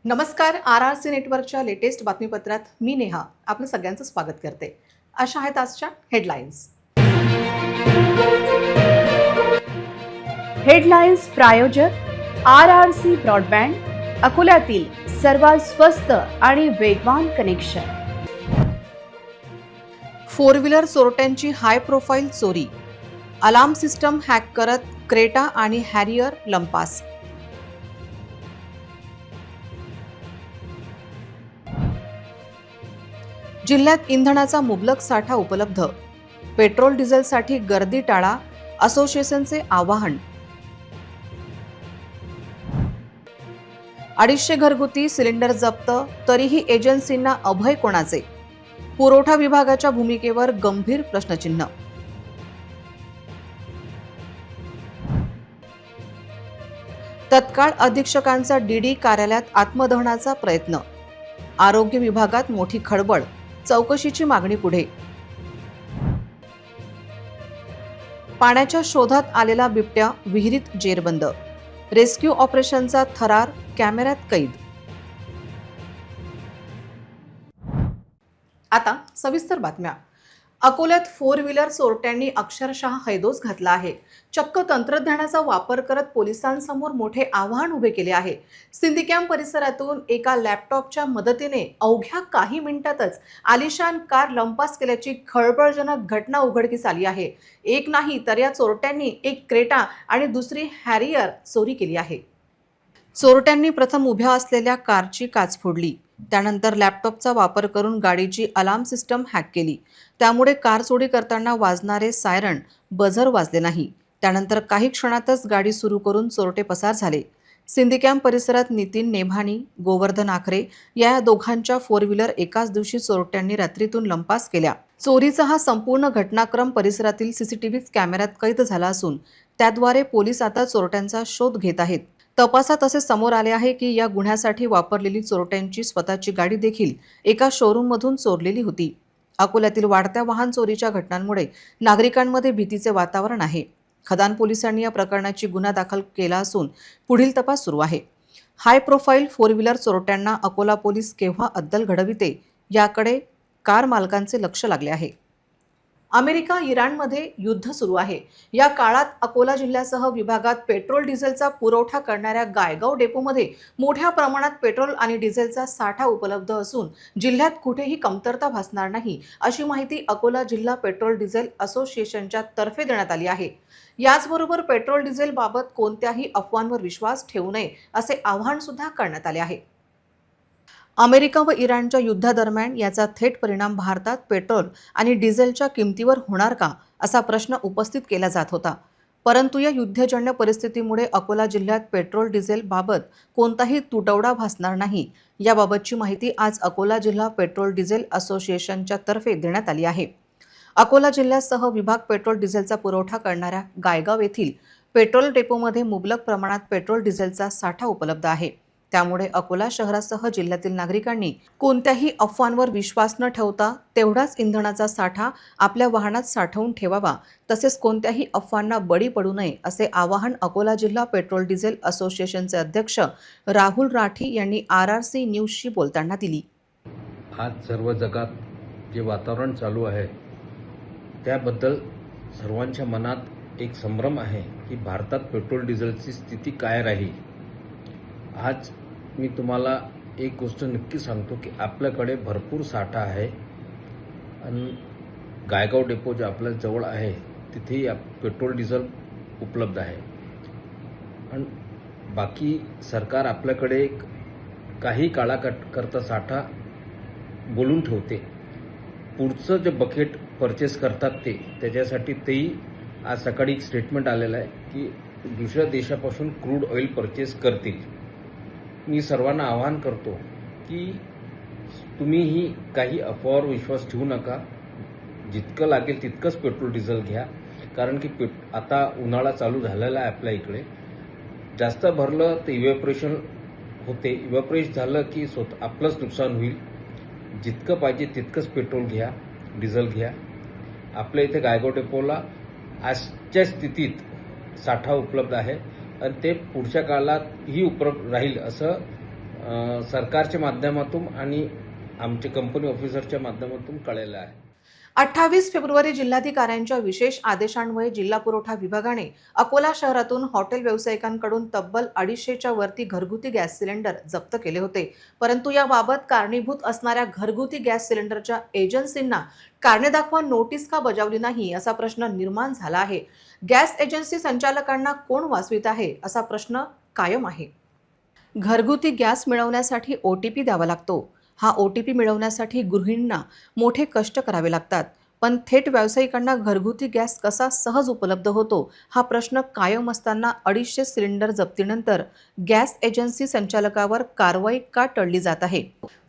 नमस्कार. RRC नेटवर्कच्या latest बातमीपत्रात मी नेहा आपलं सगळ्यांचं स्वागत करते. अशा आहेत आजच्या हेडलाईन्स. हेडलाईन्स प्रायोजक RRC ब्रॉडबँड, अकोल्यातील सर्वात स्वस्त आणि वेगवान कनेक्शन. 4 व्हीलर चोरट्यांची हाय प्रोफाईल चोरी, अलार्म सिस्टम हॅक करत क्रेटा आणि हॅरियर लंपास. जिल्ह्यात इंधनाचा मुबलक साठा उपलब्ध, पेट्रोल डिझेलसाठी गर्दी टाळा, असोसिएशनचे आवाहन. 250 घरगुती सिलेंडर जप्त, तरीही एजन्सींना अभय कोणाचे? पुरवठा विभागाच्या भूमिकेवर गंभीर प्रश्नचिन्ह. तत्काळ अधीक्षकांचा डीडी कार्यालयात आत्मदहनाचा प्रयत्न, आरोग्य विभागात मोठी खळबळ, चौकशीची मागणी पुढे. पाण्याच्या शोधात आलेला बिबट्या विहिरीत जेरबंद, रेस्क्यू ऑपरेशनचा थरार कॅमेऱ्यात कैद. आता सविस्तर बातम्या. अकोल्यात 4 व्हीलर चोरट्यांनी अक्षरशः हैदोस घातला आहे. चक्क तंत्रज्ञानाचा वापर करत पोलिसांसमोर मोठे आव्हान उभे केले आहे. सिंदीकॅम्प परिसरातून एका लॅपटॉपच्या मदतीने अवघ्या काही मिनिटातच आलिशान कार लंपास केल्याची खळबळजनक घटना उघडकीस आली आहे. एक नाही तर या चोरट्यांनी एक क्रेटा आणि दुसरी हॅरियर चोरी केली आहे. चोरट्यांनी प्रथम उभ्या असलेल्या कारची काच फोडली. त्यानंतर लॅपटॉपचा वापर करून गाडीची अलार्म सिस्टम हॅक केली. त्यामुळे कार चोरी करताना वाजणारे सायरन बझर वाजले नाही. त्यानंतर काही क्षणातच गाडी सुरू करून चोरटे पसार झाले. सिंदीकॅम्प परिसरात नितीन नेभानी, गोवर्धन आखरे या दोघांच्या 4 व्हीलर एकाच दिवशी चोरट्यांनी रात्रीतून लंपास केल्या. चोरीचा हा संपूर्ण घटनाक्रम परिसरातील सीसीटीव्ही कॅमेऱ्यात कैद झाला असून त्याद्वारे पोलीस आता चोरट्यांचा शोध घेत आहेत. तपासात असे समोर आले आहे की या गुन्ह्यासाठी वापरलेली चोरट्यांची स्वतःची गाडी देखील एका शोरूममधून चोरलेली होती. अकोल्यातील वाढत्या वाहन चोरीच्या घटनांमुळे नागरिकांमध्ये भीतीचे वातावरण आहे. खदान पोलिसांनी या प्रकरणाची गुन्हा दाखल केला असून पुढील तपास सुरू आहे. हाय प्रोफाईल 4 व्हीलर चोरट्यांना अकोला पोलीस केव्हा अद्दल घडविते याकडे कार मालकांचे लक्ष लागले आहे. अमेरिका इराणमध्ये युद्ध सुरू आहे. या काळात अकोला जिल्ह्यासह विभागात पेट्रोल डिझेलचा पुरवठा करणाऱ्या गायगाव डेपोमध्ये मोठ्या प्रमाणात पेट्रोल आणि डिझेलचा साठा उपलब्ध असून जिल्ह्यात कुठेही कमतरता भासणार नाही अशी माहिती अकोला जिल्हा पेट्रोल डिझेल असोसिएशनच्या तर्फे देण्यात आली आहे. याचबरोबर पेट्रोल डिझेल बाबत कोणत्याही अफवांवर विश्वास ठेवू नये असे आवाहन सुद्धा करण्यात आले आहे. अमेरिका व इराणच्या युद्धादरम्यान याचा थेट परिणाम भारतात पेट्रोल आणि डिझेलच्या किमतीवर होणार का असा प्रश्न उपस्थित केला जात होता. परंतु या युद्धजन्य परिस्थितीमुळे अकोला जिल्ह्यात पेट्रोल डिझेल बाबत कोणताही तुटवडा भासणार नाही याबाबतची माहिती आज अकोला जिल्हा पेट्रोल डिझेल असोसिएशनच्या तर्फे देण्यात आली आहे. अकोला जिल्ह्यासह विभाग पेट्रोल डिझेलचा पुरवठा करणाऱ्या गायगाव येथील पेट्रोल डेपोमध्ये मुबलक प्रमाणात पेट्रोल डिझेलचा साठा उपलब्ध आहे. त्यामुळे अकोला शहरासह जिल्ह्यातील नागरिकांनी कोणत्याही अफवांवर विश्वास न ठेवता तेवढाच इंधनाचा साठा आपल्या वाहनात साठवून ठेवावा, तसेच कोणत्याही अफवांना बळी पडू नये असे आवाहन अकोला जिल्हा पेट्रोल डिझेल असोसिएशनचे अध्यक्ष राहुल राठी यांनी RRC न्यूजशी बोलताना दिली. आज सर्व जगात जे वातावरण चालू आहे त्याबद्दल सर्वांच्या मनात एक संभ्रम आहे की भारतात पेट्रोल डिझेलची स्थिती काय राहील. आज मी तुम्हाला एक गोष्ट नक्की सांगतो की आपल्याकडे भरपूर साठा आहे आणि गायगाव डेपो जे आपल्या जवळ आहे तिथेही पेट्रोल डिझेल उपलब्ध आहे. आणि बाकी सरकार आपल्याकडे काही काळाकरता साठा बोलून ठेवते. पुढचं जे बकेट परचेस करतात त्याच्यासाठी तेही आज सकाळी एक स्टेटमेंट आलेलं आहे की दुसऱ्या देशापासून क्रूड ऑइल परचेस करतील. मी सर्वांना आवाहन करतो की तुम्हीही काही अफवावर विश्वास ठेवू नका. जितकं लागेल तितकंच पेट्रोल डिझेल घ्या, कारण की आता उन्हाळा चालू झालेला आहे आपल्या इकडे. जास्त भरलं तर इव्हॅपोरेशन होते. इव्हॅपोरेशन झालं की आपलंच नुकसान होईल. जितकं पाहिजे तितकंच पेट्रोल घ्या, डिझेल घ्या. आपल्या इथे गायगाव डेपोला आजच्या स्थितीत साठा उपलब्ध आहे आणि ते पुढच्या काळातही उपलब्ध राहील असं सरकारच्या माध्यमातून आणि आमचे कंपनी ऑफिसरच्या माध्यमातून कळलेलं आहे. 28 फेब्रुवारी जिल्हाधिकाऱ्यांच्या विशेष आदेशान्वये जिल्हा पुरवठा विभागाने अकोला शहरातून हॉटेल व्यावसायिकांकडून तब्बल 250च्या वरती घरगुती गॅस सिलेंडर जप्त केले होते. परंतु याबाबत कारणीभूत असणाऱ्या घरगुती गॅस सिलेंडरच्या एजन्सींना कारणे दाखवा नोटीस का बजावली नाही असा प्रश्न निर्माण झाला आहे. गॅस एजन्सी संचालकांना कोण वाचवित आहे असा प्रश्न कायम आहे. घरगुती गॅस मिळवण्यासाठी OTP द्यावा लागतो. हा OTP मिळवण्यासाठी गृहिणींना मोठे कष्ट करावे लागतात. पण थेट व्यावसायिकांना घरगुती गॅस कसा सहज उपलब्ध होतो हा प्रश्न कायम असताना 250 सिलेंडर जप्तीनंतर गॅस एजन्सी संचालकावर कारवाई का टळली जात आहे?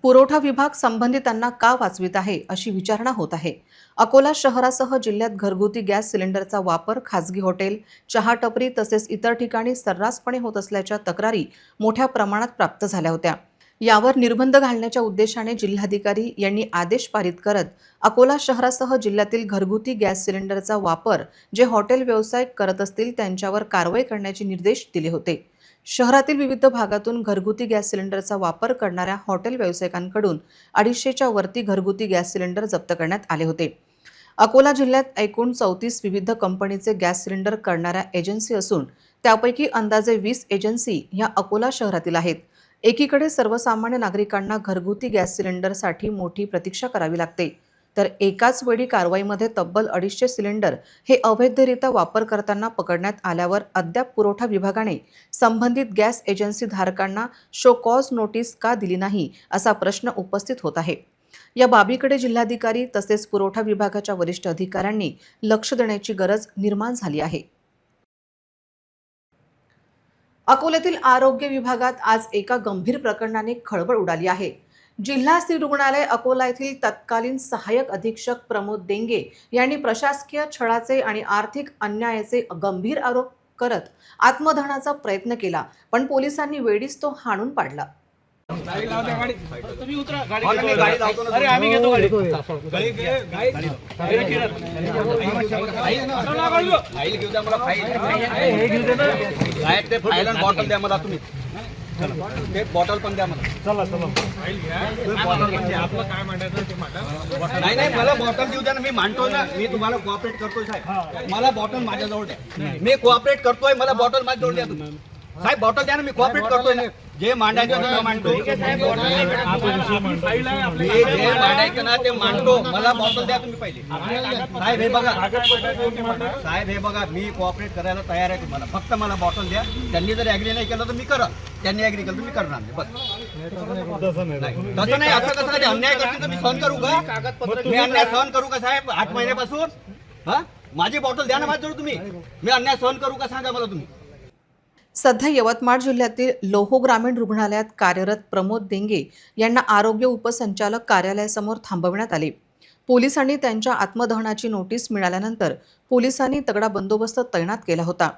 पुरवठा विभाग संबंधितांना का वाचवित आहे अशी विचारणा होत आहे. अकोला शहरासह जिल्ह्यात घरगुती गॅस सिलेंडरचा वापर खासगी हॉटेल, चहा टपरी तसेच इतर ठिकाणी सर्रासपणे होत असल्याच्या तक्रारी मोठ्या प्रमाणात प्राप्त झाल्या होत्या. यावर निर्बंध घालण्याच्या उद्देशाने जिल्हाधिकारी यांनी आदेश पारित करत अकोला शहरासह जिल्ह्यातील घरगुती गॅस सिलेंडरचा वापर जे हॉटेल व्यावसायिक करत असतील त्यांच्यावर कारवाई करण्याचे निर्देश दिले होते. शहरातील विविध भागातून घरगुती गॅस सिलेंडरचा वापर करणाऱ्या हॉटेल व्यावसायिकांकडून 250च्या वरती घरगुती गॅस सिलेंडर जप्त करण्यात आले होते. अकोला जिल्ह्यात एकूण 34 विविध कंपनीचे गॅस सिलेंडर करणाऱ्या एजन्सी असून त्यापैकी अंदाजे 20 एजन्सी ह्या अकोला शहरातील आहेत. एकीकडे सर्वसामान्य नागरिकांना घरगुती गॅस सिलेंडरसाठी मोठी प्रतीक्षा करावी लागते, तर एकाच वेळी कारवाईमध्ये तब्बल 250 सिलेंडर हे अवैधरित्या वापर करताना पकडण्यात आल्यावर अद्याप पुरवठा विभागाने संबंधित गॅस एजन्सी धारकांना शो कॉज नोटीस का दिली नाही असा प्रश्न उपस्थित होत आहे. या बाबीकडे जिल्हाधिकारी तसेच पुरवठा विभागाच्या वरिष्ठ अधिकाऱ्यांनी लक्ष देण्याची गरज निर्माण झाली आहे. अकोल्यातील आरोग्य विभागात आज एका गंभीर प्रकरणाने खळबळ उडाली आहे. जिल्हा स्त्री रुग्णालय अकोला येथील तत्कालीन सहाय्यक अधीक्षक प्रमोद देंगे यांनी प्रशासकीय छळाचे आणि आर्थिक अन्यायाचे गंभीर आरोप करत आत्मदहनाचा प्रयत्न केला, पण पोलिसांनी वेळीच तो हाणून पाडला. बॉटल द्या मला तुम्ही बॉटल पण द्या मला नाही मला बॉटल देऊ द्या ना. मी मांडतो ना, मी तुम्हाला कोऑपरेट करतोय साहेब. मला बॉटल माझ्याजवळ द्या. मी कोऑपरेट करतोय, मला बॉटल माझ्याजवळ द्या तुम्ही साहेब. बॉटल द्या ना, मी कोऑपरेट करतोय ना. जे मांडायचं ते मांडतो, जे मांडायचं ना ते मांडतो. मला बॉटल द्या तुम्ही पहिले. साहेब हे बघा, साहेब हे बघा, मी कोऑपरेट करायला तयार आहे तुम्हाला. फक्त मला बॉटल द्या. त्यांनी जर ऍग्री नाही केलं तर मी करा, त्यांनी ऍग्री केलं तर मी करणार नाही. बस तसं नाही. असं कसं कधी अन्याय करतील तर मी सहन करू का? मी अन्याय सहन करू का साहेब? 8 महिन्यापासून हा माझी बॉटल द्या ना माझ्याजवळ तुम्ही. मी अन्याय सहन करू का सांगा मला तुम्ही. सध्या यवतमाळ जिल्ह्यातील लोहो ग्रामीण रुग्णालयात कार्यरत प्रमोद देंगे यांना आरोग्य उपसंचालक कार्यालयासमोर थांबविण्यात आले. पोलिसांनी त्यांच्या आत्मदहनाची नोटीस मिळाल्यानंतर पोलिसांनी तगडा बंदोबस्त तैनात केला होता.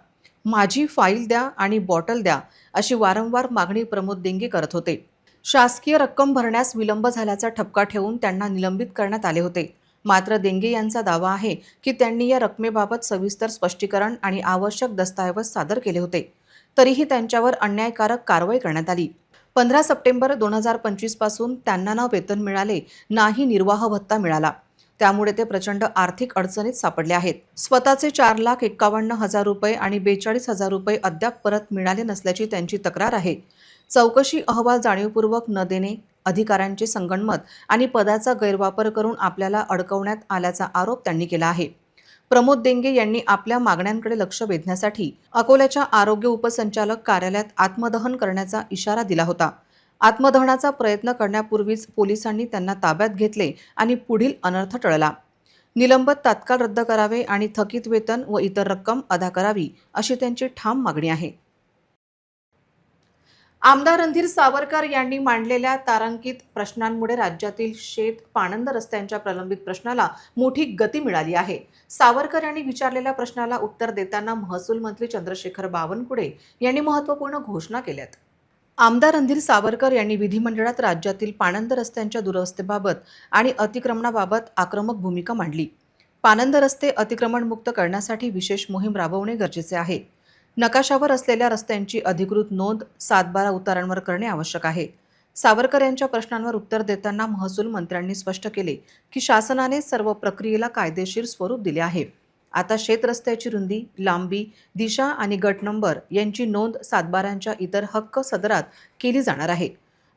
माझी फाईल द्या आणि बॉटल द्या अशी वारंवार मागणी प्रमोद देंगे करत होते. शासकीय रक्कम भरण्यास विलंब झाल्याचा ठपका ठेवून त्यांना निलंबित करण्यात आले होते. मात्र देंगे यांचा दावा आहे की त्यांनी या रकमेबाबत सविस्तर स्पष्टीकरण आणि आवश्यक दस्तऐवज सादर केले होते. तरीही त्यांच्यावर अन्यायकारक कारवाई करण्यात आली. 15 सप्टेंबर 2025 पासून त्यांना ना वेतन मिळाले, नाही निर्वाह भत्ता मिळाला. त्यामुळे ते प्रचंड आर्थिक अडचणीत सापडले आहेत. स्वतःचे 4,51,000 रुपये आणि 42,000 रुपये अद्याप परत मिळाले नसल्याची त्यांची तक्रार आहे. चौकशी अहवाल जाणीवपूर्वक न देणे, अधिकाऱ्यांचे संगनमत आणि पदाचा गैरवापर करून आपल्याला अडकवण्यात आल्याचा आरोप त्यांनी केला आहे. प्रमोद देंगे यांनी आपल्या मागण्यांकडे लक्ष वेधण्यासाठी अकोल्याच्या आरोग्य उपसंचालक कार्यालयात आत्मदहन करण्याचा इशारा दिला होता. आत्मदहनाचा प्रयत्न करण्यापूर्वीच पोलिसांनी त्यांना ताब्यात घेतले आणि पुढील अनर्थ टळला. निलंबन तात्काळ रद्द करावे आणि थकीत वेतन व इतर रक्कम अदा करावी अशी त्यांची ठाम मागणी आहे. आमदार रणधीर सावरकर यांनी मांडलेल्या तारांकित प्रश्नांमुळे राज्यातील शेत पाणंद रस्त्यांच्या प्रलंबित प्रश्नाला मोठी गती मिळाली आहे. सावरकर यांनी विचारलेल्या प्रश्नाला उत्तर देताना महसूल मंत्री चंद्रशेखर बावनकुळे यांनी महत्त्वपूर्ण घोषणा केल्यात. आमदार रणधीर सावरकर यांनी विधिमंडळात राज्यातील पाणंद रस्त्यांच्या दुरवस्थेबाबत आणि अतिक्रमणाबाबत आक्रमक भूमिका मांडली. पाणंद रस्ते अतिक्रमणमुक्त करण्यासाठी विशेष मोहीम राबवणे गरजेचे आहे. नकाशावर असलेल्या रस्त्यांची अधिकृत नोंद 7/12 उतारांवर करणे आवश्यक आहे. सावरकर यांच्या प्रश्नांवर उत्तर देताना महसूल मंत्र्यांनी स्पष्ट केले की शासनाने सर्व प्रक्रियेला कायदेशीर स्वरूप दिले आहे. आता शेत रस्त्याची रुंदी, लांबी, दिशा आणि गट नंबर यांची नोंद सातबाऱ्यांच्या इतर हक्क सदरात केली जाणार आहे.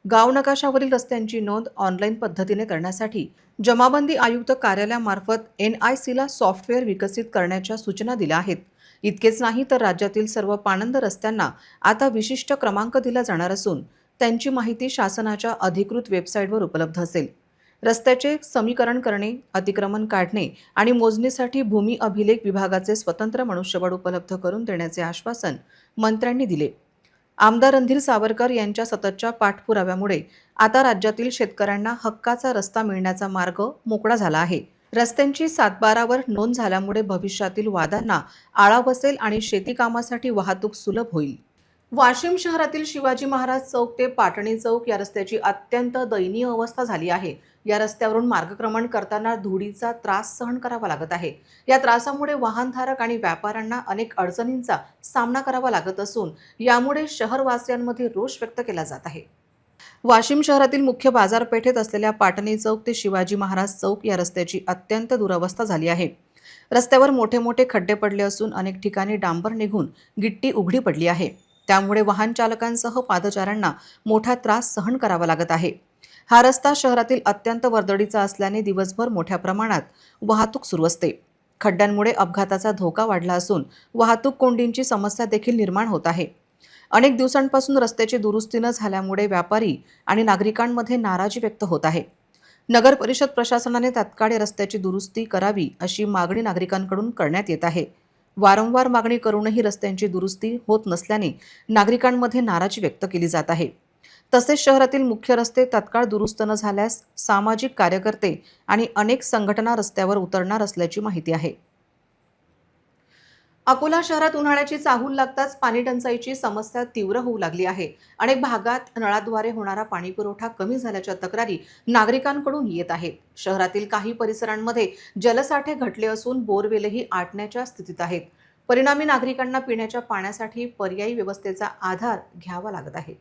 गाव नकाशावरील रस्त्यांची नोंद ऑनलाईन पद्धतीने करण्यासाठी जमाबंदी आयुक्त कार्यालयामार्फत NICला सॉफ्टवेअर विकसित करण्याच्या सूचना दिल्या आहेत. इतकेच नाही तर राज्यातील सर्व पाणंद रस्त्यांना आता विशिष्ट क्रमांक दिला जाणार असून त्यांची माहिती शासनाच्या अधिकृत वेबसाईटवर उपलब्ध असेल. रस्त्याचे समीकरण करणे, अतिक्रमण काढणे आणि मोजणीसाठी भूमी अभिलेख विभागाचे स्वतंत्र मनुष्यबळ उपलब्ध करून देण्याचे आश्वासन मंत्र्यांनी दिले. आमदार रणधीर सावरकर यांच्या सततच्या पाठपुराव्यामुळे आता राज्यातील शेतकऱ्यांना हक्काचा रस्ता मिळण्याचा मार्ग मोकळा झाला आहे. रस्त्यांची सातबारावर नोंद झाल्यामुळे भविष्यातील वादांना आळा बसेल आणि शेती कामासाठी वाहतूक सुलभ होईल. वाशिम शहरातील शिवाजी महाराज चौक ते पाटणी चौक या रस्त्याची अत्यंत दयनीय अवस्था झाली आहे. या रस्त्यावरून मार्गक्रमण करताना धुळीचा त्रास सहन करावा लागत आहे. या त्रासामुळे वाहनधारक आणि व्यापाऱ्यांना अनेक अडचणींचा सामना करावा लागत असून यामुळे शहरवासियांमध्ये रोष व्यक्त केला जात आहे. वाशिम शहरातील मुख्य बाजारपेठेत असलेल्या पाटणी चौक ते शिवाजी महाराज चौक या रस्त्याची अत्यंत दुरवस्था झाली आहे. रस्त्यावर मोठे मोठे खड्डे पडले असून अनेक ठिकाणी डांबर निघून गिट्टी उघडी पडली आहे. त्यामुळे वाहन चालकांसह पादचाऱ्यांना मोठा त्रास सहन करावा लागत आहे. हा रस्ता शहरातील अत्यंत वर्दळीचा असल्याने दिवसभर मोठ्या प्रमाणात वाहतूक सुरू असते. खड्ड्यांमुळे अपघाताचा धोका वाढला असून वाहतूक कोंडींची समस्या देखील निर्माण होत आहे. अनेक दिवसांपासून रस्त्याची दुरुस्ती न झाल्यामुळे व्यापारी आणि नागरिकांमध्ये नाराजी व्यक्त होत आहे. नगर परिषद प्रशासनाने तात्काळ रस्त्याची दुरुस्ती करावी अशी मागणी नागरिकांकडून करण्यात येत आहे. वारंवार मागणी करूनही रस्त्यांची दुरुस्ती होत नसल्याने नागरिकांमध्ये नाराजी व्यक्त केली जात आहे. तसेच शहरातील मुख्य रस्ते तात्काळ दुरुस्त न झाल्यास सामाजिक कार्यकर्ते आणि अनेक संघटना रस्त्यावर उतरणार असल्याची माहिती आहे. अकोला शहरात उन्हाळ्याची चाहूल लागताच पाणी टंचाईची समस्या तीव्र होऊ लागली आहे. अनेक भागात नळाद्वारे होणारा पाणीपुरवठा कमी झाल्याच्या तक्रारी नागरिकांकडून येत आहेत. शहरातील काही परिसरांमध्ये जलसाठे घटले असून बोरवेलही आटण्याच्या स्थितीत आहेत. परिणामी नागरिकांना पिण्याच्या पाण्यासाठी पर्यायी व्यवस्थेचा आधार घ्यावा लागत आहे.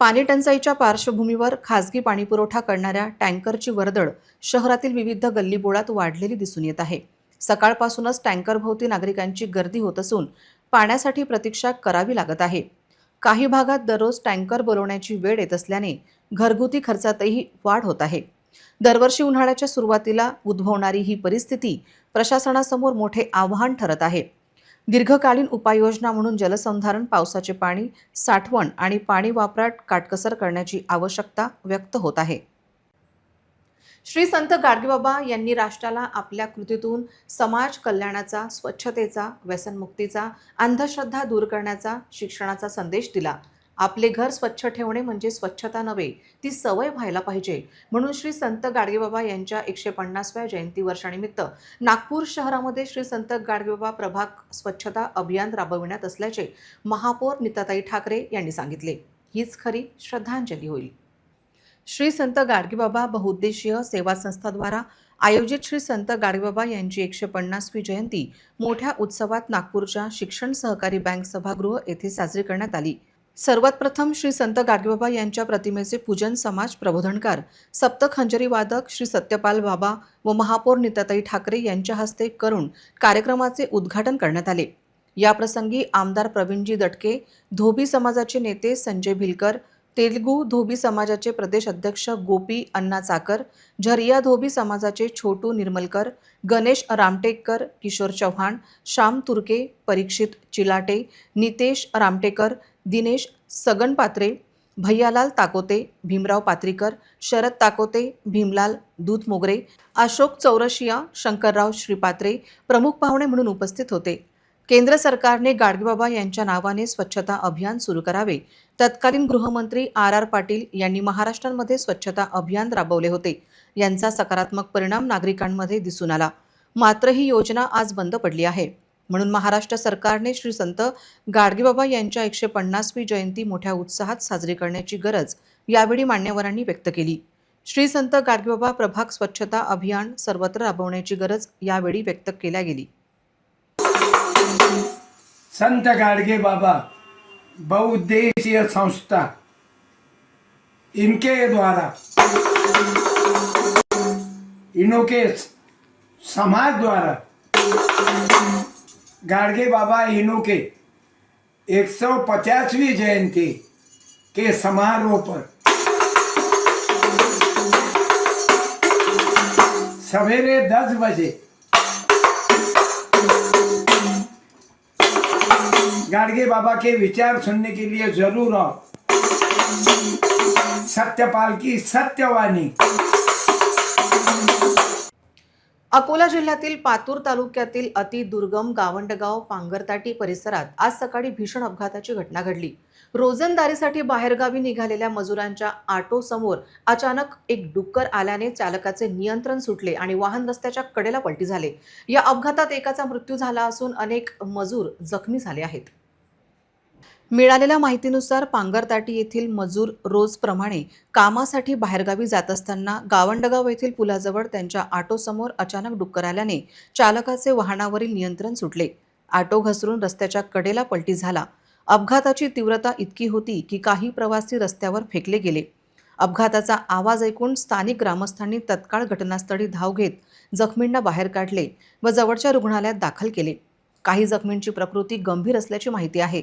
पाणी टंचाईच्या पार्श्वभूमीवर खासगी पाणीपुरवठा करणाऱ्या टँकरची वर्दळ शहरातील विविध गल्लीबोळात वाढलेली दिसून येत आहे. सकाळपासूनच टँकरभोवती नागरिकांची गर्दी होत असून पाण्यासाठी प्रतीक्षा करावी लागत आहे. काही भागात दररोज टँकर बोलवण्याची वेळ येत असल्याने घरगुती खर्चातही वाढ होत आहे. दरवर्षी उन्हाळ्याच्या सुरुवातीला उद्भवणारी ही परिस्थिती प्रशासनासमोर मोठे आव्हान ठरत आहे. दीर्घकालीन उपाययोजना म्हणून जलसंधारण, पावसाचे पाणी साठवण आणि पाणी वापरात काटकसर करण्याची आवश्यकता व्यक्त होत आहे. श्री संत गाडगेबाबा यांनी राष्ट्राला आपल्या कृतीतून समाज कल्याणाचा, स्वच्छतेचा, व्यसनमुक्तीचा, अंधश्रद्धा दूर करण्याचा, शिक्षणाचा संदेश दिला. आपले घर स्वच्छ ठेवणे म्हणजे स्वच्छता नव्हे, ती सवय व्हायला पाहिजे. म्हणून श्री संत गाडगेबाबा यांच्या 150व्या जयंती वर्षानिमित्त नागपूर शहरामध्ये श्री संत गाडगेबाबा प्रभाग स्वच्छता अभियान राबविण्यात असल्याचे महापौर नीताताई ठाकरे यांनी सांगितले. हीच खरी श्रद्धांजली होईल. श्री संत गाडगेबाबा बहुउद्देशीय सेवा संस्थाद्वारा आयोजित श्री संत गाडगेबाबा यांची 150वी जयंती मोठ्या उत्सवात नागपूरच्या शिक्षण सहकारी बँक सभागृह येथे साजरी करण्यात आली. सर्वात प्रथम श्री संत गाडगेबाबा यांच्या प्रतिमेचे पूजन समाज प्रबोधनकार, सप्तक हंजरी वादक श्री सत्यपाल बाबा व महापौर नीताताई ठाकरे यांच्या हस्ते करून कार्यक्रमाचे उद्घाटन करण्यात आले. याप्रसंगी आमदार प्रवीणजी दटके, धोबी समाजाचे नेते संजय भिलकर, तेलुगू धोबी समाजाचे प्रदेश अध्यक्ष गोपी अण्णा चाकर, झरिया धोबी समाजाचे छोटू निर्मलकर, गणेश रामटेककर, किशोर चव्हाण, श्याम तुर्के, परीक्षित चिलाटे, नितेश रामटेकर, दिनेश सगनपात्रे, भैयालाल ताकोते, भीमराव पात्रीकर, शरद ताकोते, भीमलाल दूधमोगरे, अशोक चौरशिया, शंकरराव श्रीपात्रे प्रमुख पाहुणे म्हणून उपस्थित होते. केंद्र सरकारने गाडगेबाबा यांच्या नावाने स्वच्छता अभियान सुरू करावे. तत्कालीन गृहमंत्री RR पाटील यांनी महाराष्ट्रामध्ये स्वच्छता अभियान राबवले होते. यांचा सकारात्मक परिणाम नागरिकांमध्ये दिसून आला. मात्र ही योजना आज बंद पडली आहे. म्हणून महाराष्ट्र सरकारने श्री संत गाडगेबाबा यांच्या 150वी जयंती मोठ्या उत्साहात साजरी करण्याची गरज यावेळी मान्यवरांनी व्यक्त केली. श्री संत गाडगेबाबा प्रभाग स्वच्छता अभियान सर्वत्र राबवण्याची गरज यावेळी व्यक्त केल्या गेली. संत गाडगे बाबा बहुउद्देशीय संस्था इनके द्वारा इनके समाज द्वारा गाडगे बाबा इनों के 150वीं जयंती के समारोह पर सवेरे 10 बजे गाडगे बाबा के विचार सुनने के लिए जरूर आओ। सत्यपाल की सत्यवाणी। अकोला जिल्ह्यातील पातूर तालुक्यातील अतिदुर्गम गावंडगाव पांगरताटी परिसरात आज सकाळी भीषण अपघाताची घटना घडली। रोजंदारीसाठी बाहेरगावी निघालेल्या मजुरांच्या ऑटो समोर अचानक एक डुक्कर आल्याने चालकाचे नियंत्रण सुटले आणि वाहन रस्त्याच्या कडेला पलटी झाले। या अपघातात एकाचा मृत्यू झाला असून अनेक मजूर जखमी झाले आहेत। मिळालेल्या माहितीनुसार पांगरताटी येथील मजूर रोजप्रमाणे कामासाठी बाहेरगावी जात असताना गावंडगाव येथील पुलाजवळ त्यांच्या ऑटोसमोर अचानक डुक्कर आल्याने चालकाचे वाहनावरील नियंत्रण सुटले। ऑटो घसरून रस्त्याच्या कडेला पलटी झाला। अपघाताची तीव्रता इतकी होती की काही प्रवासी रस्त्यावर फेकले गेले। अपघाताचा आवाज ऐकून स्थानिक ग्रामस्थांनी तत्काळ घटनास्थळी धाव घेत जखमींना बाहेर काढले व जवळच्या रुग्णालयात दाखल केले। काही जखमींची प्रकृती गंभीर असल्याची माहिती आहे।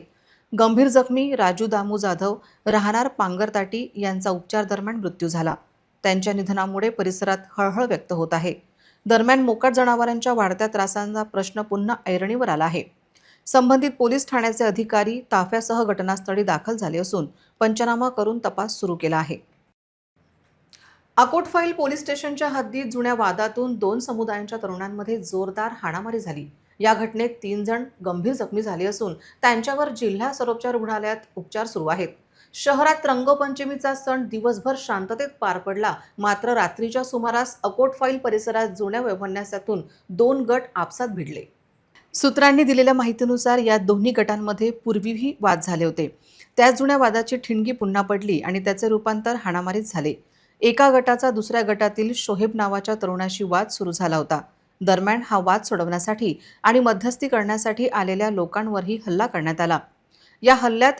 गंभीर जखमी राजू दामू जाधव राहणार पांगरताटी यांचा उपचार दरम्यान मृत्यू झाला। त्यांच्या निधनामुळे परिसरात हळहळ व्यक्त होत आहे। दरम्यान मोकाट जनावरांच्या वाढत्या त्रासांचा प्रश्न पुन्हा ऐरणीवर आला आहे। संबंधित पोलीस ठाण्याचे अधिकारी ताफ्यासह घटनास्थळी दाखल झाले असून पंचनामा करून तपास सुरू केला आहे। अकोटफाईल पोलीस स्टेशनच्या हद्दीत जुन्या वादातून 2 समुदायांच्या तरुणांमध्ये जोरदार हाणामारी झाली। या घटनेत 3 जण गंभीर जखमी झाले असून त्यांच्यावर जिल्हा सर्वोपचार रुग्णालयात उपचार सुरू आहेत। शहरात रंगपंचमीचा सण दिवसभर शांततेत पार पडला, मात्र रात्रीच्या सुमारास अकोटफाईल परिसरात जुन्या वैमनस्यातून 2 गट आपसात भिडले। सूत्रांनी दिलेल्या माहितीनुसार या दोन्ही गटांमध्ये पूर्वीही वाद झाले होते। त्याच जुन्या वादाची ठिणगी पुन्हा पडली आणि त्याचे रूपांतर हाणामारीत झाले। एका गटाचा दुसऱ्या गटातील शोहेब नावाच्या तरुणाशी वाद सुरू झाला होता। दरम्यान हा वाद सोडवण्यासाठी आणि मध्यस्थी करण्यासाठी आलेल्या लोकांवरही हल्ला करण्यात आला। या हल्ल्यात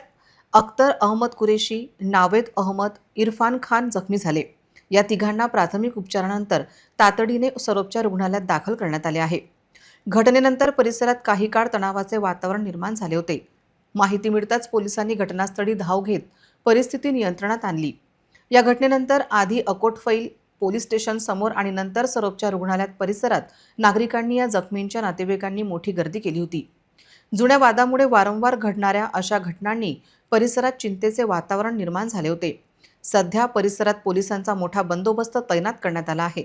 अख्तर अहमद कुरेशी, नावेद अहमद, इरफान खान जखमी झाले। या तिघांना प्राथमिक उपचारानंतर तातडीने सर्वोपचार रुग्णालयात दाखल करण्यात आले आहे। घटनेनंतर परिसरात काही काळ तणावाचे वातावरण निर्माण झाले होते। माहिती मिळताच पोलिसांनी घटनास्थळी धाव घेत परिस्थिती नियंत्रणात आणली। या घटनेनंतर आधी अकोटफैल पोलीस स्टेशन समोर आणि नंतर सर्वोपचार रुग्णालयात परिसरात नागरिकांनी या जखमींच्या नातेवाईकांनी मोठी गर्दी केली होती। जुन्या वादामुळे वारंवार घडणाऱ्या अशा घटनांनी परिसरात चिंतेचे वातावरण निर्माण झाले होते। सध्या परिसरात पोलिसांचा मोठा बंदोबस्त तैनात करण्यात आला आहे।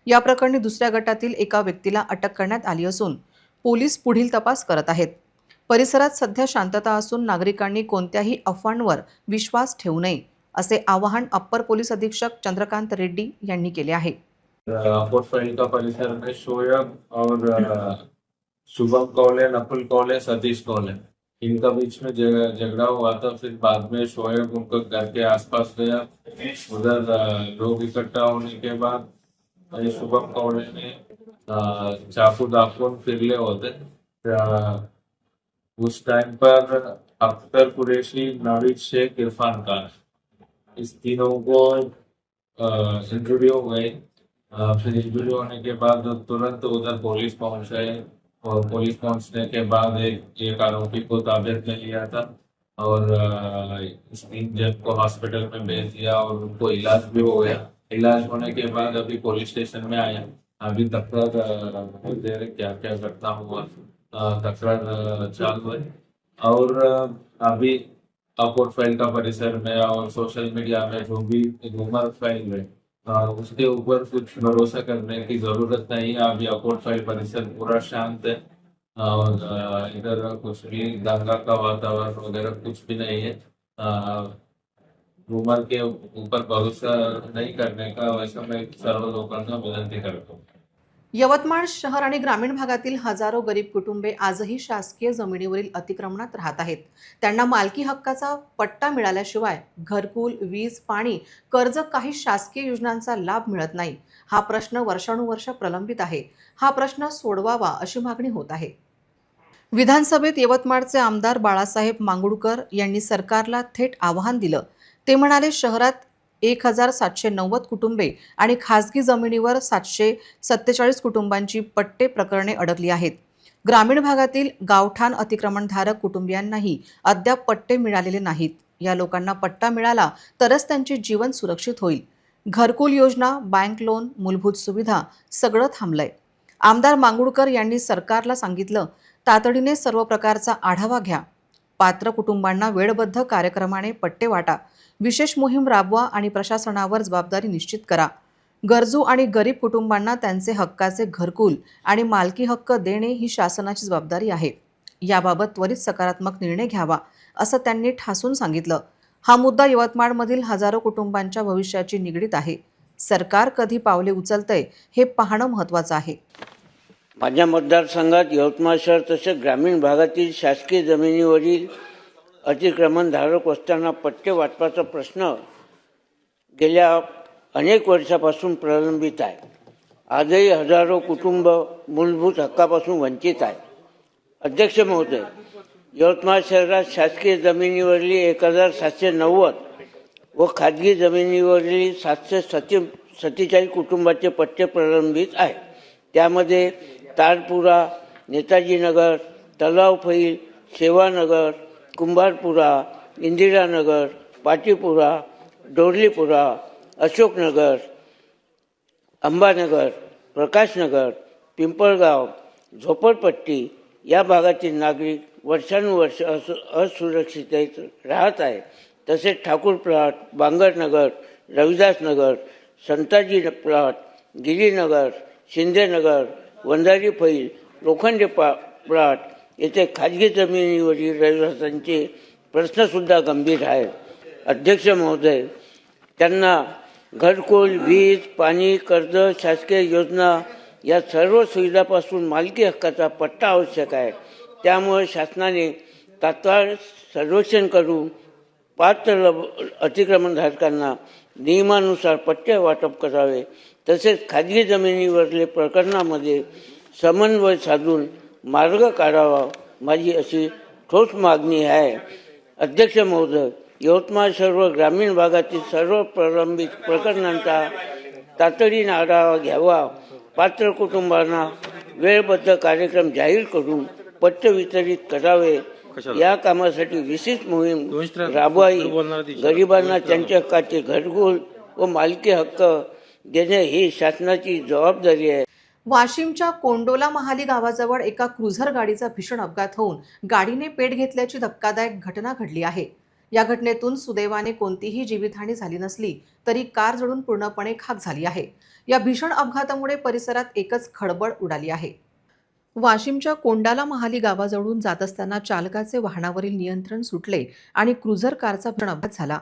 या प्रकरणी दुसऱ्या गटातील एका व्यक्तीला अटक करण्यात आली असून पोलीस पुढील तपास करत आहेत। परिसरात सध्या शांतता असून नागरिकांनी कोणत्याही अफवांवर विश्वास ठेवू नये असे आवाहन अप्पर पोलीस अधीक्षक चंद्रकांत रेड्डी यांनी केले आहे। अकोटफाइल का परिसर में शोएब और शुभम कौले, नकुल कौले, सतीश कौले, इनका बीच में झगड़ा हुआ था। फिर बाद में शोएब उनको घर के आसपास गया, उधर लोग इकट्ठा होने के बाद शुभम कौले ने चाकू दाखून फिरले होते। उस टाइम पर अख्तर कुरैशी, नाविद शेख, इरफान खान, इस तीनों को इंजरी हो गई। फिर इंजरी होने के बाद तुरंत उधर पुलिस पहुंचे और पुलिस पहुंचने के बाद एक आरोपी को ताबीयत में लिया था और इस 3 जन को हॉस्पिटल में भेज दिया और उनको इलाज भी हो गया। इलाज होने के बाद अभी पुलिस स्टेशन में आया। अभी तकरार दे रहे क्या क्या घटना हुआ, तकरार चालू है। और अभी अकोटफाइल का परिसर में और सोशल मीडिया में जो भी रूमर फैल रहे उसके ऊपर कुछ भरोसा करने की जरूरत नहीं है। अभी अकोटफाइल परिसर पूरा शांत है और इधर कुछ भी दंगा का वातावरण वगैरह कुछ भी नहीं है। रूमर के ऊपर भरोसा नहीं करने का वैसा मैं सर्व लोकांना विनंती करतो। यवतमाळ शहर आणि ग्रामीण भागातील हजारो गरीब कुटुंबे आजही शासकीय जमिनीवरील अतिक्रमणात राहत आहेत। त्यांना मालकी हक्काचा पट्टा मिळाल्याशिवाय घरकुल, वीज, पाणी, कर्ज, काही शासकीय योजनांचा लाभ मिळत नाही। हा प्रश्न वर्षानुवर्ष प्रलंबित आहे। हा प्रश्न सोडवावा अशी मागणी होत आहे। विधानसभेत यवतमाळचे आमदार बाळासाहेब मांगुळकर यांनी सरकारला थेट आवाहन दिलं। ते म्हणाले, शहरात 1790 कुटुंबे आणि खासगी जमिनीवर 747 कुटुंबांची पट्टे प्रकरणे अडकली आहेत. ग्रामीण भागातील गावठाण अतिक्रमणधारक कुटुंबियांनाही अद्याप पट्टे मिळालेले नाहीत. या लोकांना पट्टा मिळाला तरच त्यांचे जीवन सुरक्षित होईल. घरकुल योजना, बँक लोन, मूलभूत सुविधा सगळं थांबलंय. आमदार मांगुळकर यांनी सरकारला सांगितलं, तातडीने सर्व प्रकारचा आढावा घ्या. पात्र कुटुंबांना वेळबद्ध कार्यक्रमाने पट्टे वाटा. विशेष मोहीम राबवा आणि प्रशासनावर जबाबदारी निश्चित करा. गरजू आणि गरीब कुटुंबांना त्यांचे हक्काचे घरकुल आणि मालकी हक्क देणे ही शासनाची जबाबदारी आहे. याबाबत त्वरित सकारात्मक निर्णय घ्यावा, असं त्यांनी ठासून सांगितलं. हा मुद्दा यवतमाळमधील हजारो कुटुंबांच्या भविष्याची निगडीत आहे. सरकार कधी पावले उचलतंय हे पाहणं महत्त्वाचं आहे. माझ्या मतदारसंघात यवतमाळ शहर तसेच ग्रामीण भागातील शासकीय जमिनीवरील अतिक्रमणधारक वस्त्यांना पट्टे वाटपाचा प्रश्न गेल्या अनेक वर्षापासून प्रलंबित आहे. आजही हजारो कुटुंब मूलभूत हक्कापासून वंचित आहे. अध्यक्ष महोदय, यवतमाळ शहरात शासकीय जमिनीवरील 1790 व खाजगी जमिनीवरील 747 कुटुंबाचे पट्टे प्रलंबित आहेत. त्यामध्ये तारपुरा, नेताजी नगर, तलाव फैल, सेवानगर, कुंभारपुरा, इंदिरानगर, पाटीपुरा, डोरलीपुरा, अशोकनगर, अंबानगर, प्रकाशनगर, पिंपळगाव, झोपडपट्टी या भागातील नागरिक वर्षानुवर्ष असुरक्षित राहत आहे. तसेच ठाकूर प्लॉट, बांगरनगर, रविदासनगर, संताजी प्लॉट, गिरीनगर, शिंदेनगर, वंजारी फैल, लोखंडे प्लॉट येथे खाजगी जमिनीवरील रहिवाशांचे प्रश्नसुद्धा गंभीर आहेत. अध्यक्ष महोदय, त्यांना घरकुल, वीज, पाणी, कर्ज, शासकीय योजना या सर्व सुविधापासून मालकी हक्काचा पट्टा आवश्यक आहे. त्यामुळे शासनाने तात्काळ सर्वेक्षण करून पात्र अतिक्रमणधारकांना नियमानुसार पट्टे वाटप करावे. तसेच खाजगी जमिनीवरील प्रकरणामध्ये समन्वय साधून मार्ग काढावा, माझी अशी ठोस मागणी आहे. अध्यक्ष महोदय, यवतमाळ सर्व ग्रामीण भागातील सर्व प्रलंबित प्रकरणांचा तातडीने आढावा घ्यावा. पात्र कुटुंबांना वेळबद्ध कार्यक्रम जाहीर करून पट्टे वितरित करावे. या कामासाठी विशेष मोहीम राबवावी. गरिबांना त्यांच्या हक्काचे घरकुल व मालकी हक्क देणे ही शासनाची जबाबदारी आहे. वाशिमच्या कोंडोला महाली गावाजवळ एका क्रुझर गाडीचा भीषण अपघात होऊन गाडीने पेट घेतल्याची धक्कादायक घटना घडली आहे. या घटनेतून सुदैवाने कोणतीही जीवितहानी झाली नसली तरी कार जळून पूर्णपणे खाक झाली आहे. या भीषण अपघातामुळे परिसरात एकच खळबळ उडाली आहे. वाशिमच्या कोंडाला महाली गावाजवळून जात असताना चालकाचे वाहनावरील नियंत्रण सुटले आणि क्रुझर कारचा भीषण अपघात झाला.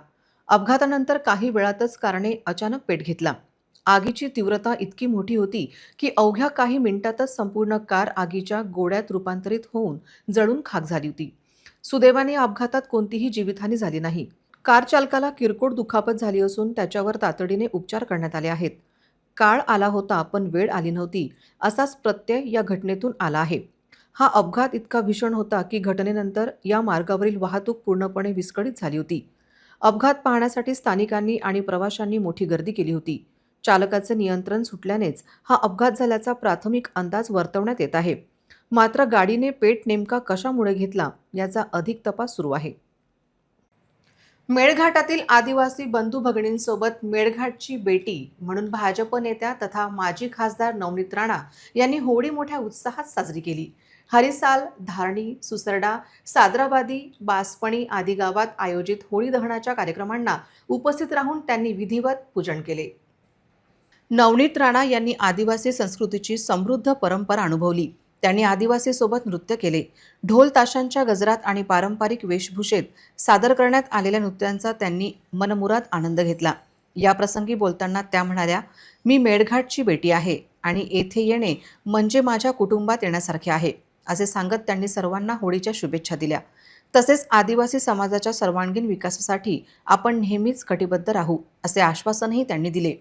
अपघातानंतर काही वेळातच कारने अचानक पेट घेतला. आगीची तीव्रता इतकी मोठी होती की अवघ्या काही मिनिटातच संपूर्ण कार आगीच्या गोळ्यात रूपांतरित होऊन जळून खाक झाली होती. सुदैवाने या अपघातात कोणतीही जीवितहानी झाली नाही. कार चालकाला किरकोळ दुखापत झाली असून त्याच्यावर तातडीने उपचार करण्यात आले आहेत. काळ आला होता पण वेळ आली नव्हती, असाच प्रत्यय या घटनेतून आला आहे. हा अपघात इतका भीषण होता की घटनेनंतर या मार्गावरील वाहतूक पूर्णपणे विस्कळीत झाली होती. अपघात पाहण्यासाठी स्थानिकांनी आणि प्रवाशांनी मोठी गर्दी केली होती. चालकाचे नियंत्रण सुटल्यानेच हा अपघात झाल्याचा प्राथमिक अंदाज वर्तवण्यात येत आहे. मात्र गाडीने पेट नेमका कशामुळे घेतला याचा अधिक तपास सुरू आहे. मेळघाटातील आदिवासी बंधू भगिनींसोबत मेळघाटची बेटी म्हणून भाजप नेत्या तथा माजी खासदार नवनीत राणा यांनी होळी मोठ्या उत्साहात साजरी केली. हरिसाल, धारणी, सुसरडा, सादराबादी, बासपणी आदी गावात आयोजित होळी दहनाच्या कार्यक्रमांना उपस्थित राहून त्यांनी विधिवत पूजन केले. नवनीत राणा यांनी आदिवासी संस्कृतीची समृद्ध परंपरा अनुभवली. त्यांनी आदिवासीसोबत नृत्य केले. ढोल ताशांच्या गजरात आणि पारंपरिक वेशभूषेत सादर करण्यात आलेल्या नृत्यांचा त्यांनी मनमुराद आनंद घेतला. याप्रसंगी बोलताना त्या म्हणाल्या, मी मेळघाटची बेटी आहे आणि येथे येणे म्हणजे माझ्या कुटुंबात येण्यासारखे आहे, असे सांगत त्यांनी सर्वांना होळीच्या शुभेच्छा दिल्या. तसेच आदिवासी समाजाच्या सर्वांगीण विकासासाठी आपण नेहमीच कटिबद्ध राहू, असे आश्वासनही त्यांनी दिले.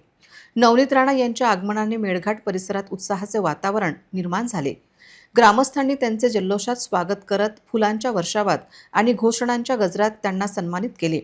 नवनीत राणा यांच्या आगमनाने मेळघाट परिसरात उत्साहाचे वातावरण निर्माण झाले. ग्रामस्थांनी त्यांचे जल्लोषात स्वागत करत फुलांच्या वर्षावात आणि घोषणांच्या गजरात त्यांना सन्मानित केले.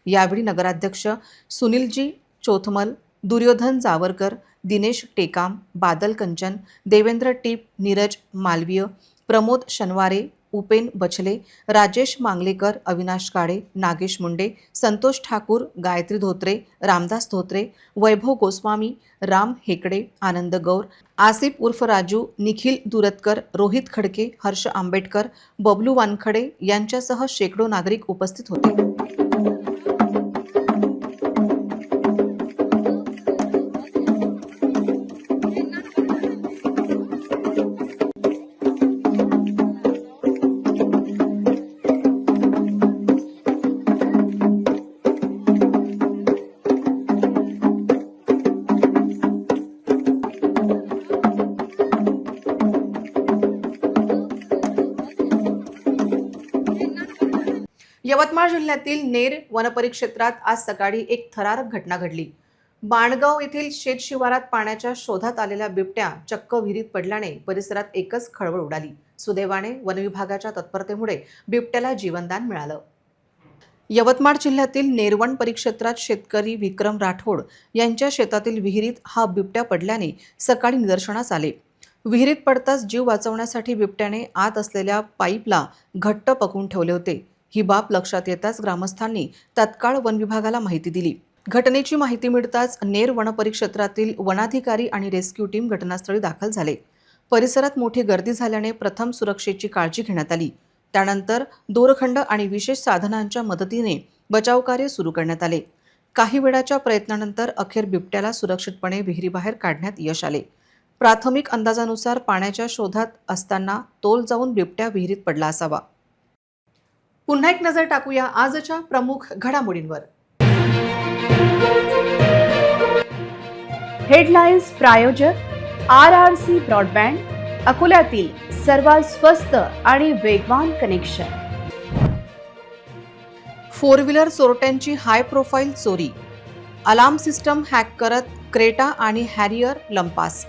यावेळी नगराध्यक्ष सुनीलजी चोथमल, दुर्योधन जावरकर, दिनेश टेकाम, बादल कंचन, देवेंद्र टीप, नीरज मालवीय, प्रमोद शनवारे, उपेन बछले, राजेश मांगलेकर, अविनाश काळे, नागेश मुंडे, संतोष ठाकूर, गायत्री धोत्रे, रामदास धोत्रे, वैभव गोस्वामी, राम हेकडे, आनंद गौर, आसिफ उर्फ राजू, निखिल दुरतकर, रोहित खडके, हर्ष आंबेडकर, बबलू वानखडे यांच्यासह शेकडो नागरिक उपस्थित होते. यवतमाळ जिल्ह्यातील नेर वनपरिक्षेत्रात आज सकाळी एक थरारक घटना घडली. बाणगाव येथील शेत शिवारात पाण्याच्या शोधात आलेल्या बिबट्या चक्क विहिरीत पडल्याने परिसरात एकच खळबळ उडाली. सुदैवाने वनविभागाच्या तत्परतेमुळे बिबट्याला जीवनदान मिळालं. यवतमाळ जिल्ह्यातील नेरवण परिक्षेत्रात शेतकरी विक्रम राठोड यांच्या शेतातील विहिरीत हा बिबट्या पडल्याने सकाळी निदर्शनास आले. विहिरीत पडताच जीव वाचवण्यासाठी बिबट्याने आत असलेल्या पाईपला घट्ट पकडून ठेवले होते. ही बाब लक्षात येताच ग्रामस्थांनी तत्काळ वन विभागाला माहिती दिली. घटनेची माहिती मिळताच नेर वनपरिक्षेत्रातील वनाधिकारी आणि रेस्क्यू टीम घटनास्थळी दाखल झाले. परिसरात मोठी गर्दी झाल्याने प्रथम सुरक्षेची काळजी घेण्यात आली. त्यानंतर दोरखंड आणि विशेष साधनांच्या मदतीने बचावकार्य सुरू करण्यात आले. काही वेळाच्या प्रयत्नानंतर अखेर बिबट्याला सुरक्षितपणे विहिरीबाहेर काढण्यात यश आले. प्राथमिक अंदाजानुसार पाण्याच्या शोधात असताना तोल जाऊन बिबट्या विहिरीत पडला असावा. पुन्हा एक नजर टाकूया आजच्या प्रमुख घडामोडींवर. हेडलाईन्स प्रायोजक RRC ब्रॉडबँड, अकोल्यातील सर्वात स्वस्त आणि वेगवान कनेक्शन. 4 व्हीलर चोरट्यांची हाय प्रोफाईल चोरी, अलार्म सिस्टम हॅक करत क्रेटा आणि हॅरियर लंपास.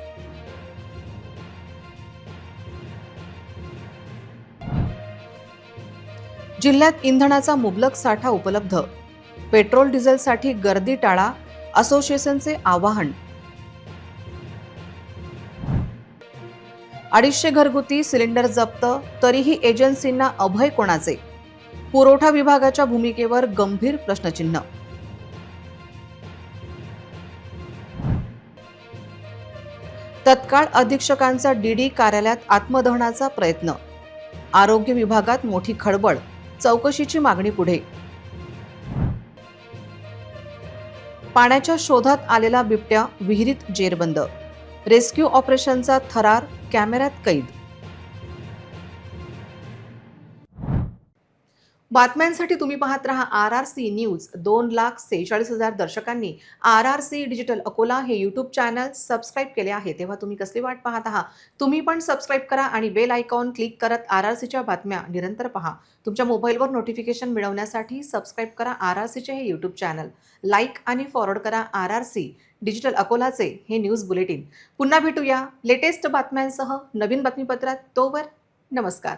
जिल्ह्यात इंधनाचा मुबलक साठा उपलब्ध, पेट्रोल डिझेलसाठी गर्दी टाळा, असोसिएशनचे आवाहन. 250 घरगुती सिलेंडर जप्त, तरीही एजन्सींना अभय कोणाचे? पुरवठा विभागाच्या भूमिकेवर गंभीर प्रश्नचिन्ह. तत्काळ अधीक्षकांचा डीडी कार्यालयात आत्मदहनाचा प्रयत्न, आरोग्य विभागात मोठी खळबळ, चौकशीची मागणी पुढे. पाण्याच्या शोधात आलेला बिबट्या विहिरीत जेरबंद, रेस्क्यू ऑपरेशनचा थरार कॅमेऱ्यात कैद. बातम्यांसाठी तुम्ही पाहत रहा RRC news. 2,46,000 दर्शकांनी RRC digital Akola हे यूट्यूब चॅनल सबस्क्राईब केले आहे. तेव्हा तुम्ही कसली वाट पाहत आहात? तुम्ही पण सबस्क्राईब करा आणि बेल आयकॉन क्लिक करत RRCच्या बातम्या निरंतर पहा. तुमच्या मोबाईलवर नोटिफिकेशन मिळवण्यासाठी सबस्क्राईब करा RRCचे हे यूट्यूब चॅनल. लाईक आणि फॉरवर्ड करा RRC डिजिटल अकोलाचे हे न्यूज बुलेटिन. पुन्हा भेटूया लेटेस्ट बातम्यांसह नवीन बातमीपत्रात. तोवर नमस्कार.